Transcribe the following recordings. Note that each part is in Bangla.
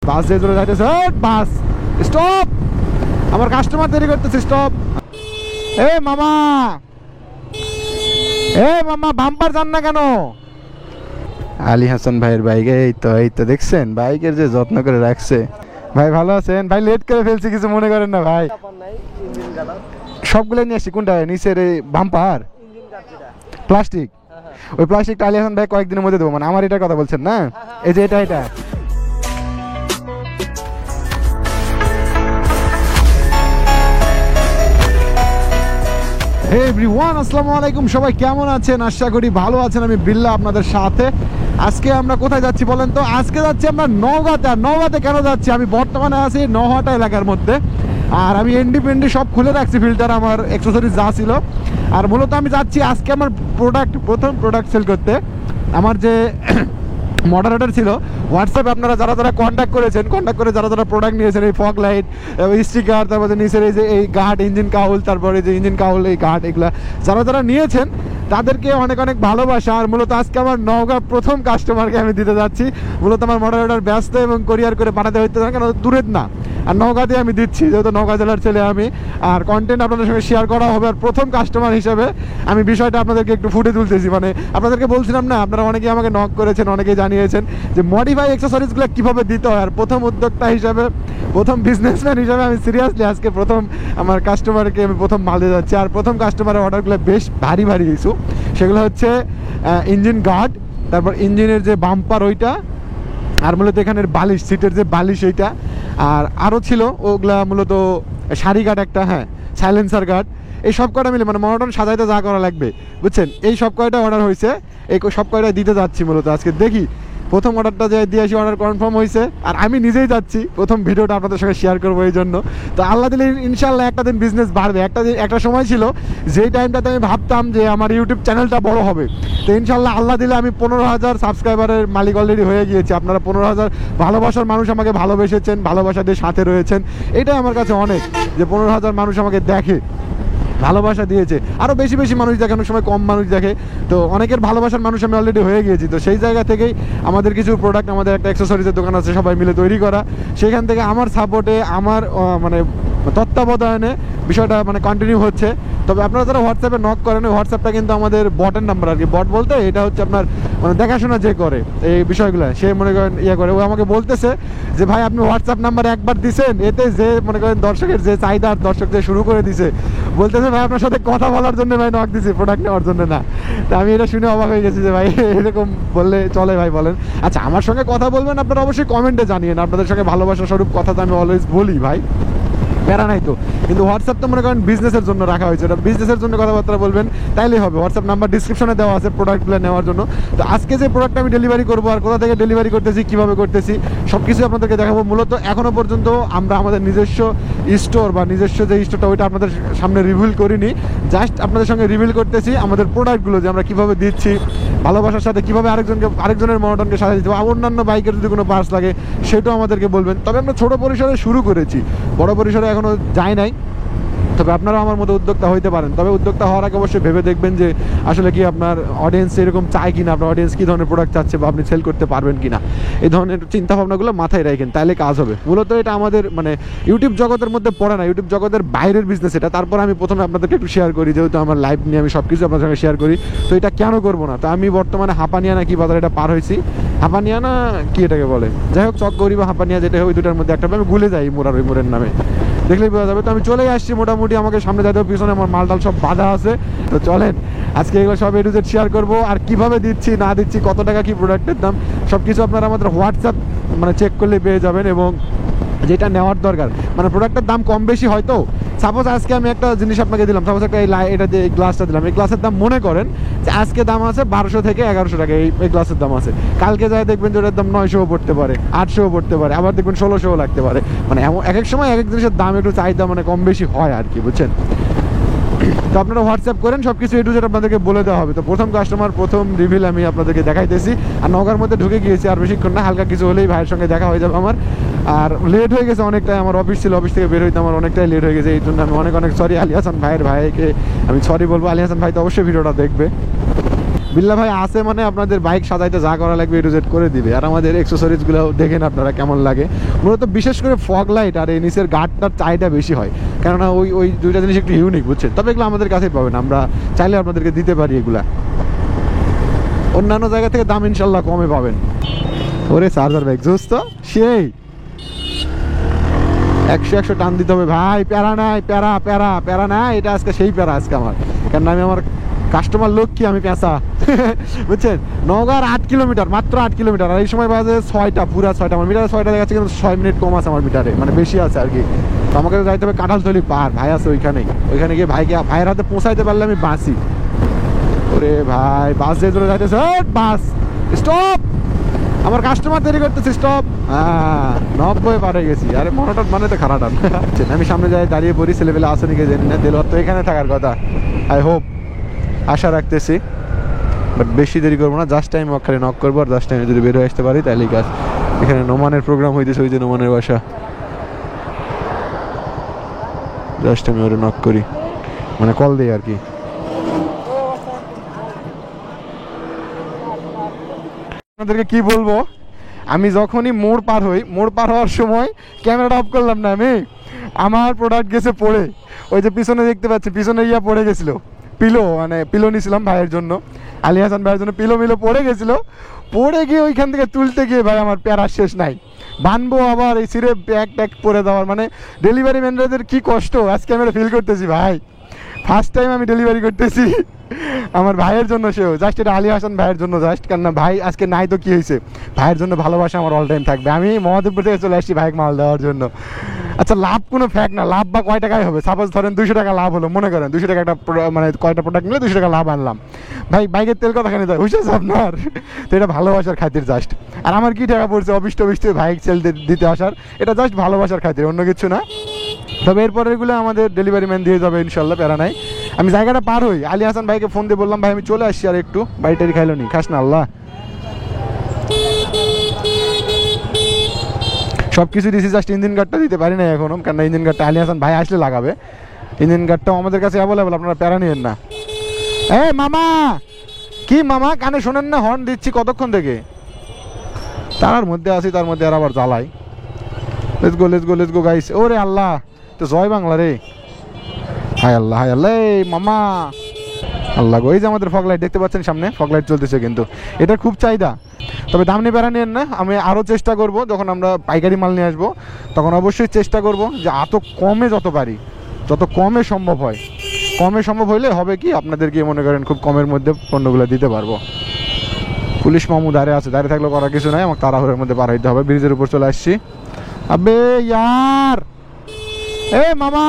বাস যে জোরে যাইতেছে, বাস স্টপ, আমার কাস্টমার দেরি করতেছে, স্টপ। এ মামা, এ মামা, বাম্পার যান না কেন? আলী হাসান ভাইয়ের বাইকে এই তো দেখছেন বাইকের যে যত্ন করে রাখছে। ভাই ভালো আছেন? ভাই লেট করে ফেলছি, কিছু মনে করেন না ভাই। সবগুলো নিয়ে আসছি। কোনটা? নিচের বাম্পার প্লাস্টিক, ওই প্লাস্টিকটা আলী হাসান ভাই কয়েকদিনের মধ্যে দেবো। মানে আমার এটার কথা বলছেন না? এই যে এটা হে এভরিওয়ান, আসসালামু আলাইকুম। সবাই কেমন আছেন? আশা করি ভালো আছেন। আমি বিল্লাহ আপনাদের সাথে। আজকে আমরা কোথায় যাচ্ছি বলেন তো? আজকে যাচ্ছি আমরা নওগাঁতে। আর নওগাঁতে কেন যাচ্ছি? আমি বর্তমানে আছি নওহাটা এলাকার মধ্যে। আর আমি এনডি সব খুলে রাখছি, ফিল্টার, আমার অ্যাকসেসরিজ যা ছিল। আর মূলত আমি যাচ্ছি আজকে আমার প্রথম প্রোডাক্ট সেল করতে। আমার যে মডারেটর ছিল হোয়াটসঅ্যাপে, আপনারা যারা কন্ট্যাক্ট করে যারা প্রোডাক্ট নিয়েছেন, এই ফগ লাইট, স্টিকার, তারপরে নিচের এই যে এই গার্ড, ইঞ্জিন কাউল, তারপরে যে ইঞ্জিন কাউল, এই গার্ড, এগুলা যারা নিয়েছেন তাদেরকে অনেক অনেক ভালোবাসা। আর মূলত আজকে আমার নওগাঁ প্রথম কাস্টমারকে আমি দিতে যাচ্ছি। মূলত আমার মডারেটর ব্যস্ত এবং কোরিয়ার করে পাঠাতে হইতে না, কেন দূরের না। আর নওগাঁতে আমি দিচ্ছি, যেহেতু নওগাঁ জেলার ছেলে আমি। আর কন্টেন্ট আপনাদের সঙ্গে শেয়ার করা হবে। আর প্রথম কাস্টমার হিসেবে আমি বিষয়টা আপনাদেরকে একটু ফুটে তুলতেছি। মানে আপনাদেরকে বলছিলাম না, আপনারা অনেকেই আমাকে নক করেছেন, অনেকেই জানিয়েছেন যে মডিফাই অ্যাক্সেসরিজগুলো কীভাবে দিতে হয়। আর প্রথম উদ্যোক্তা হিসাবে, প্রথম বিজনেসম্যান হিসাবে আমি সিরিয়াসলি আজকে প্রথম আমার কাস্টমারকে আমি প্রথম মাল দিয়ে যাচ্ছি। আর প্রথম কাস্টমারের অর্ডারগুলো বেশ ভারী কিছু। সেগুলো হচ্ছে ইঞ্জিন গার্ড, তারপর ইঞ্জিনের যে বাম্পার ওইটা, আর মূলত এখানের বালিশ, সিটের যে বালিশ এইটা, আর আরও ছিল ওগুলা মূলত সারি গার্ড একটা, হ্যাঁ সাইলেন্সার গার্ড, এই সব কয়টা মিলে মানে মনোটন সাজাইতে যা করা লাগবে, বুঝছেন, এই সব কয়টা অর্ডার হয়েছে। এই সব কয়টা দিতে যাচ্ছি মূলত আজকে। দেখি প্রথম অর্ডারটা যে দিয়ে আসি, অর্ডার কনফার্ম হয়েছে। আর আমি নিজেই যাচ্ছি, প্রথম ভিডিওটা আপনাদের সঙ্গে শেয়ার করবো এই জন্য। তো আল্লাহ দিলে ইনশাল্লাহ একটা দিন বিজনেস বাড়বে। একটা সময় ছিল যেই টাইমটাতে আমি ভাবতাম যে আমার ইউটিউব চ্যানেলটা বড় হবে। তো ইনশাল্লাহ আল্লাহ দিলে আমি 15,000 সাবস্ক্রাইবারের মালিক অলরেডি হয়ে গিয়েছি। আপনারা 15,000 ভালোবাসার মানুষ আমাকে ভালোবেসেছেন, ভালোবাসা দিয়ে সাথে রয়েছেন। এটাই আমার কাছে অনেক, যে 15,000 মানুষ আমাকে দেখে, ভালোবাসা দিয়েছে। আরও বেশি মানুষ দেখে, অনেক সময় কম মানুষ দেখে। তো অনেকের ভালোবাসার মানুষ আমি অলরেডি হয়ে গিয়েছি। তো সেই জায়গা থেকেই আমাদের কিছু প্রোডাক্ট, আমাদের একটা অ্যাক্সেসরিজের দোকান আছে সবাই মিলে তৈরি করা। সেখান থেকে আমার সাপোর্টে, আমার মানে তত্ত্বাবধানে বিষয়টা মানে কন্টিনিউ হচ্ছে। তবে আপনারা যারা হোয়াটসঅ্যাপে নক করেন, ওই হোয়াটসঅ্যাপটা কিন্তু আমাদের বটের নাম্বার আর কি। বট বলতে এটা হচ্ছে আপনার মানে দেখাশোনা যে করে এই বিষয়গুলো, সে মনে করেন করে। ও আমাকে বলতেছে যে ভাই আপনি হোয়াটসঅ্যাপ নাম্বার একবার দিছেন, এতে যে মনে করেন দর্শকের যে চাহিদা, দর্শক যে শুরু করে দিছে, বলতেছে ভাই আপনার সাথে কথা বলার জন্য ভাই নক দিছি, প্রোডাক্ট নেওয়ার জন্য না। তো আমি এটা শুনে অবাক হয়ে গেছি যে ভাই এরকম বললে চলে ভাই? বলেন। আচ্ছা, আমার সঙ্গে কথা বলবেন আপনারা অবশ্যই কমেন্টে জানিয়েন। আপনাদের সঙ্গে ভালোবাসা স্বরূপ কথা তো আমি অলওয়েজ বলি ভাই, প্যারা নাই তো। কিন্তু হোয়াটসঅ্যাপ তো মনে করেন বিজনেসের জন্য রাখা হয়েছে, এটা বিজনেসের জন্য কথাবার্তা বলবেন তাইলেই হবে। হোয়াটসঅ্যাপ নাম্বার ডিসক্রিপশনে দেওয়া আছে প্রোডাক্টগুলো নেওয়ার জন্য। তো আজকে যে প্রোডাক্টটা আমি ডেলিভারি করবো, আর কোথা থেকে ডেলিভারি করতেছি, কীভাবে করতেছি, সব কিছু আপনাদেরকে দেখাবো। মূলত এখনও পর্যন্ত আমরা আমাদের নিজস্ব স্টোর বা নিজস্ব যে স্টোরটা, ওইটা আপনাদের সামনে রিভিল করিনি। জাস্ট আপনাদের সঙ্গে রিভিল করতেছি আমাদের প্রোডাক্টগুলো, যে আমরা কীভাবে দিচ্ছি, ভালোবাসার সাথে কীভাবে আরেকজনের মনোটনকে সাজা দিতে। অন্যান্য বাইকের যদি কোনো পার্টস লাগে সেটাও আমাদেরকে বলবেন। তবে আমরা ছোটো পরিসরে শুরু করেছি, বড় পরিসরে এখনও যায় নাই। তবে আপনারাও আমার মতো উদ্যোক্তা হইতে পারেন। তবে উদ্যোক্তা হওয়ার আগে অবশ্যই ভেবে দেখবেন যে আসলে কি আপনার অডিয়েন্স এরকম চায় কিনা, আপনার অডিয়েন্স কী ধরনের প্রোডাক্ট চাচ্ছে, বা আপনি সেল করতে পারবেন কিনা। এই ধরনের চিন্তাভাবনাগুলো মাথায় রাখেন, তাহলে কাজ হবে। মূলত এটা আমাদের মানে ইউটিউব জগতের মধ্যে পড়ে না, ইউটিউব জগতের বাইরের বিজনেস এটা। তারপর আমি প্রথমে আপনাদেরকে একটু শেয়ার করি, যেহেতু আমার লাইভ নিয়ে আমি সব কিছু আপনার সঙ্গে শেয়ার করি। তো এটা কেন করবো না? তো আমি বর্তমানে হাঁপানিয়া না কি বাজার এটা পার হয়েছি, হাঁপানিয়া না কি এটাকে বলে, যাই হোক চকগৌরি বা হাঁপানিয়া যেটা হয়, ওই দুটার মধ্যে একটা আমি ভুলে যাই মোড়ার, ওই মোড়ের নামে দেখলেই বোঝা যাবে। তো আমি চলেই আসছি মোটামুটি, আমাকে সামনে যাইতে হবে, পিছনে আমার মালটাল সব বাধা আছে। তো চলেন আজকে এগুলো সব A to Z শেয়ার করবো। আর কীভাবে দিচ্ছি না দিচ্ছি, কত টাকা কি প্রোডাক্টের দাম, সব কিছু আপনারা আমাদের হোয়াটসঅ্যাপ মানে চেক করলে পেয়ে যাবেন। এবং যেটা নেওয়ার দরকার, মানে প্রোডাক্টের দাম কম বেশি হয়তো। সাপোজ আজকে আমি একটা জিনিস আপনাকে দিলাম, সাপোজ একটা এটা যে গ্লাসটা দিলাম, এই গ্লাসের দাম মনে করেন যে আজকে দাম আছে 1200 থেকে 1100 টাকা, এই গ্লাসের দাম আছে। কালকে যায় দেখবেন যে ওটার দাম 900 পড়তে পারে, 800 পড়তে পারে, আবার দেখবেন 1600 লাগতে পারে। মানে এমন এক এক সময় এক এক জিনিসের দাম একটু চাহিদা মানে কম বেশি হয় আর কি, বুঝছেন। তো আপনারা হোয়াটসঅ্যাপ করেন, সব কিছু A to Z আপনাদেরকে বলে দেওয়া হবে। তো প্রথম কাস্টমার, প্রথম রিভিল আমি আপনাদেরকে দেখাইতেছি। আর নওগাঁর মধ্যে ঢুকে গিয়েছি, আর বেশিক্ষণ না, হালকা কিছু হলেই ভাইয়ের সঙ্গে দেখা হয়ে যাবে আমার। আর লেট হয়ে গেছে অনেকটাই, আমার অফিস ছিল, অফিস থেকে বের হইতে আমার অনেকটাই লেট হয়ে গেছে। এই জন্য আমি অনেক সরি আলী হাসান ভাইকে আমি সরি বলবো। আলী হাসান ভাই তো অবশ্যই ভিডিওটা দেখবে। বিল্লা ভাই আছে মানে আপনাদের বাইক সাজাইতে যা করা লাগবে A to Z করে দিবে। আর আমাদের অ্যাকসেসরিজগুলো দেখেন আপনারা কেমন লাগে। মূলত বিশেষ করে ফগ লাইট আর এই নিচের গার্ডটার চাহিদা বেশি হয়, কেননা ওই দুইটা জিনিস একটু ইউনিক, বুঝছেন। তবে এগুলো আমাদের কাছেই পাবেন, আমরা চাইলে আপনাদেরকে দিতে পারি এগুলা। অন্যান্য জায়গা থেকে দাম ইনশাল্লাহ কমে পাবেন। ওরে চার্জার বাইক জোস তো সেই 100 টান দিতে হবে ভাই। প্যারা নাই, প্যারা প্যারা প্যারা নাই, এটা আজকে সেই প্যারা আজকে আমার, কারণ আমি আমার কাস্টমার লোক কি আমি পেঁচা বুঝছেন। নওগাঁর 8 কিলোমিটার, মাত্র 8 কিলোমিটার। আর এই সময় বাজে 6টা, পুরা 6টা। আমার মিটারে 6টা দেখাচ্ছে, কিন্তু 6 মিনিট কম আছে আমার মিটারে, মানে বেশি আছে আর কি। তো আমাকে যাইতে হবে কাঁঠালতলি পার, ভাই আছে ওইখানেই। ওইখানে গিয়ে ভাইয়ের হাতে পৌঁছাইতে পারলে আমি বাঁচি। ওরে ভাই বাস যে ধরে যাইতেছে, বাস স্টপ, আমার কাস্টমার দেরি করতেছে, স্টপ। হ্যাঁ 90 পারে গেছি। আরে মনোটন মানে তো খারাপ। আমি সামনে যাই দাঁড়িয়ে পড়ি, ছেলেবেলা আসে নাকি জানি না, দেলোয়ার তো এখানে থাকার কথা। আই হোপ, আশা রাখতেছি, বাট বেশি দেরি করবো না। জাস্ট টাইম খালি নক করবো, আর জাস্ট টাইমে যদি বের হয়ে আসতে পারি তাহলেই কাজ। এখানে নোমানের প্রোগ্রাম হইতেছে, ওই যে নোমানের বাসা। জাস্ট আমি ওরে নক করি, মানে কল দিই আর কি। আপনাদেরকে কি বলবো, আমি যখনই মোড় পার হই, মোড় পার হওয়ার সময় ক্যামেরাটা অফ করলাম না আমি, আমার প্রোডাক্ট গেছে পড়ে। ওই যে পিছনে দেখতে পাচ্ছি, পিছনে পড়ে গেছিল পিলো, মানে পিলো নিয়েছিলাম ভাইয়ের জন্য, আলী হাসান ভাইয়ের জন্য পিলো পড়ে গেছিল। পড়ে গিয়ে ওইখান থেকে তুলতে গিয়ে ভাই আমার প্যারা শেষ নাই। বানবো আবার এই সিরে ব্যাগ ট্যাগ পরে দেওয়ার, মানে ডেলিভারি ম্যানদের কি কষ্ট আজকে আমি ফিল করতেছি ভাই। ফার্স্ট টাইম আমি ডেলিভারি করতেছি আমার ভাইয়ের জন্য, সেও জাস্ট এটা আলী হাসান ভাইয়ের জন্য জাস্ট, কেন ভাই আজকে নাই তো কি হয়েছে, ভাইয়ের জন্য ভালোবাসা আমার অল টাইম থাকবে। আমি মহাদেবপুর থেকে চলে আসছি ভাইকে মাল দেওয়ার জন্য। আচ্ছা লাভ কোনো ফ্যাক্ট না, লাভ বা কয় টাকায় হবে, সাপোজ ধরেন 200 টাকা লাভ হলো, মনে করেন 200 টাকা একটা মানে কয়টা প্রোডাক্ট নিলে 200 টাকা লাভ আনলাম, ভাই বাইকের তেল কতখানি দেয় হুসেস আপনার। তো এটা ভালোবাসার খাতির জাস্ট। আর আমার কি টাকা পড়ছে অবিষ্ট অবিষ্ট বাইক সেল দিতে আসার, এটা জাস্ট ভালোবাসার খাতির, অন্য কিছু না। তবে এরপরেরগুলো আমাদের ডেলিভারি ম্যান দিয়ে যাবে ইনশাল্লাহ, প্যারা নাই। আমি জায়গাটা পার হই, আলী হাসান ভাইকে ফোন দিয়ে বললাম ভাই আমি চলে আসছি, আর একটু বাড়িটারি খাইলো নি, খাস না আল্লাহ। সব কিছু দিয়েছি, জাস্ট ইঞ্জিন গার্ডটা দিতে পারি না এখনো, কারণ ইঞ্জিন গার্ডটা আলী হাসান ভাই আসলে লাগাবে। ইঞ্জিন গার্ডটাও আমাদের কাছে অ্যাভেলেবল, আপনারা প্যারা নিয়েন না। এই মামা, কি মামা কানে শোনেন না, হর্ন দিচ্ছি কতক্ষণ থেকে, তার মধ্যে আছি, তার মধ্যে আর আবার জ্বালাই। Let's go let's go let's go guys. ওরে আল্লাহ, তো জয় বাংলা রে, হায় আল্লাহ হায় আল্লাহ। এই মামা আল্লাহ গো, এই যে আমাদের ফগ লাইট দেখতে পাচ্ছেন সামনে, ফগ লাইট চলতেছে, কিন্তু এটা খুব চাহিদা। তবে দাম নিয়ে প্যারা নিয়েন না, আমি আরও চেষ্টা করব, যখন আমরা পাইকারি মাল নিয়ে আসবো তখন অবশ্যই চেষ্টা করব যে এত কমে যত পারি, যত কমে সম্ভব হয়, কমে সম্ভব হইলে হবে কি আপনাদেরকে মনে করেন খুব কমের মধ্যে পণ্যগুলো দিতে পারবো। পুলিশ মামু দাঁড়িয়ে আছে, দাঁড়িয়ে থাকলেও করার কিছু নাই, আমাকে তাড়াহুড়োর মধ্যে পার হইতে হবে। ব্রিজের উপর চলে আসছি। আবে ইয়ার, এ মামা,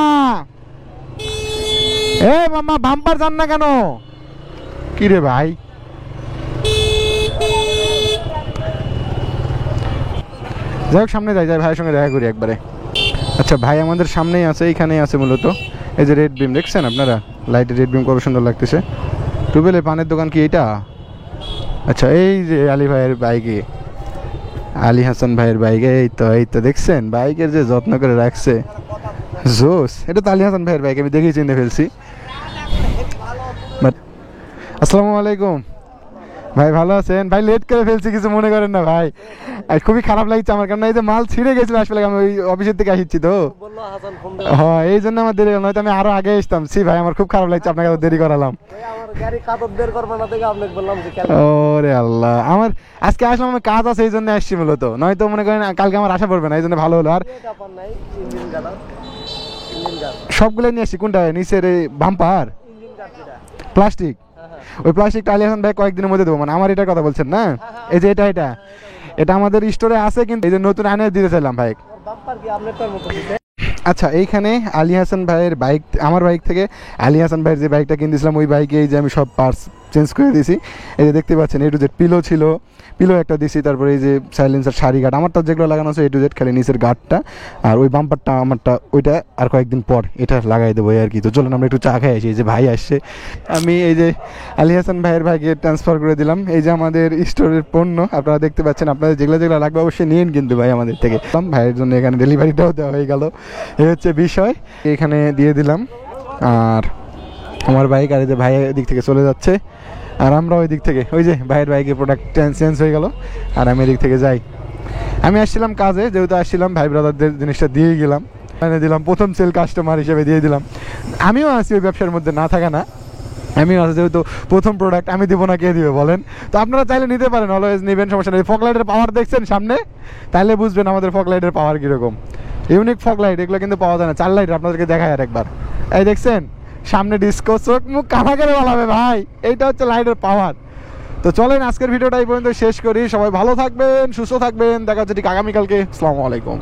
এ মামা বাম্পার যান না কেন, কি রে ভাই। যাই হোক সামনে যাই, ভাইয়ের সঙ্গে দেখা করি একবারে। আচ্ছা ভাই আমাদের সামনেই আছে, এইখানেই আছে মূলত। এই যে রেড বিম দেখছেন আপনারা, লাইটের রেড বিম কত সুন্দর লাগতেছে। টুবেলের পানের দোকান কি এইটা? আচ্ছা এই যে আলী ভাইয়ের বাইকে, আলী হাসান ভাইয়ের বাইকে, এই তো দেখছেন বাইকের যে যত্ন করে রাখছে, জোস। এটা তো আলী হাসান ভাইয়ের বাইক, আমি দেখেই চিনতে ফেলছি। আসসালামু আলাইকুম ভাই, ভালো আছেন? ভাই লেট করে ফেলছি, কিছু মনে করেন না ভাই, খুবই খারাপ লাগছে আমার, কারণ এই যে মাল ছিঁড়ে গেছিল আসলে, আমি ওই অফিসের থেকে আসছি তো, হ্যাঁ এই জন্য আমার দেরি হলো, নয়তো আমি আরো আগে আসতাম। সি ভাই আমার খুব খারাপ লাগছে, আপনাকে দেরি করালাম। ওরে আল্লাহ, আমার আজকে আসলাম, আমার কাজ আছে এই জন্য আসছি মূলত, নয়তো মনে করেন কালকে আমার আশা পড়বে না, এই জন্য ভালো হলো। আর সবগুলো নিয়ে আসছি, কোনটা নিচের এই বাম্পার প্লাস্টিক, ওই প্লাস্টিকটা আলী হাসান ভাই কয়েকদিনের মধ্যে দেবো, মানে আমার এটার কথা বলছেন না? এই যে এটা আমাদের স্টোরে আছে, কিন্তু এই যে নতুন আনে দিতে চাইলাম ভাই। আচ্ছা এইখানে আলী হাসান ভাইয়ের বাইক, আমার বাইক থেকে আলী হাসান ভাইয়ের যে বাইকটা কিনতেছিলাম ওই বাইকে এই যে আমি সব পার্টস চেঞ্জ করে দিয়েছি। এই যে দেখতে পাচ্ছেন A to Z পিলো ছিল, পিলো একটা দিছি, তারপরে এই যে সাইলেন্সার সারি গার্ড আমারটা যেগুলো লাগানো আছে A to Z, খালি নিচের গার্ডটা আর ওই বাম্পারটা আমারটা, ওইটা আর কয়েকদিন পর এটা লাগাই দেবো আর কি। তো চলুন আমরা একটু চা খাই আসি। এই যে ভাই আসছে, আমি এই যে আলী হাসান ভাইয়ের ভাইকে ট্রান্সফার করে দিলাম। এই যে আমাদের স্টোরের পণ্য আপনারা দেখতে পাচ্ছেন, আপনাদের যেগুলো যেগুলো লাগবে অবশ্যই নিন কিন্তু ভাই আমাদের থেকে। ভাইয়ের জন্য এখানে ডেলিভারিটাও দেওয়া হয়ে গেল, এই হচ্ছে বিষয়, এখানে দিয়ে দিলাম। আর আমার বাইক আর এই যে ভাইয়ের দিক থেকে চলে যাচ্ছে, আর আমরা ওই দিক থেকে ওই যে ভাইয়ের বাইকে প্রোডাক্ট চেঞ্জ হয়ে গেল, আর আমি এদিক থেকে যাই। আমি আসছিলাম কাজে, যেহেতু আসছিলাম ভাই ব্রাদারদের জিনিসটা দিয়ে গেলাম, এনে দিলাম, প্রথম সেল কাস্টমার হিসেবে দিয়ে দিলাম। আমিও আছি ওই ব্যবসার মধ্যে, না থাকা না, আমিও আছি, যেহেতু প্রথম প্রোডাক্ট আমি দিব না কে দিবে বলেন? তো আপনারা চাইলে নিতে পারেন, অলওয়েজ নেবেন, সমস্যা নেই। ফগ লাইটের পাওয়ার দেখছেন সামনে, তাহলে বুঝবেন আমাদের ফগ লাইটের পাওয়ার কীরকম। ইউনিক ফগ লাইট, এগুলো কিন্তু পাওয়া যায় না। 4 লাইট আপনাদেরকে দেখায় আর একবার, এই দেখছেন সামনে ডিস্কো, চোখ মুখ কানা করে বলাবে ভাই, এইটা হচ্ছে লাইটের পাওয়ার। তো চলেন আজকের ভিডিওটা এই পর্যন্ত শেষ করি। সবাই ভালো থাকবেন, সুস্থ থাকবেন, দেখা হচ্ছে ঠিক আগামীকালকে। আসসালামু আলাইকুম।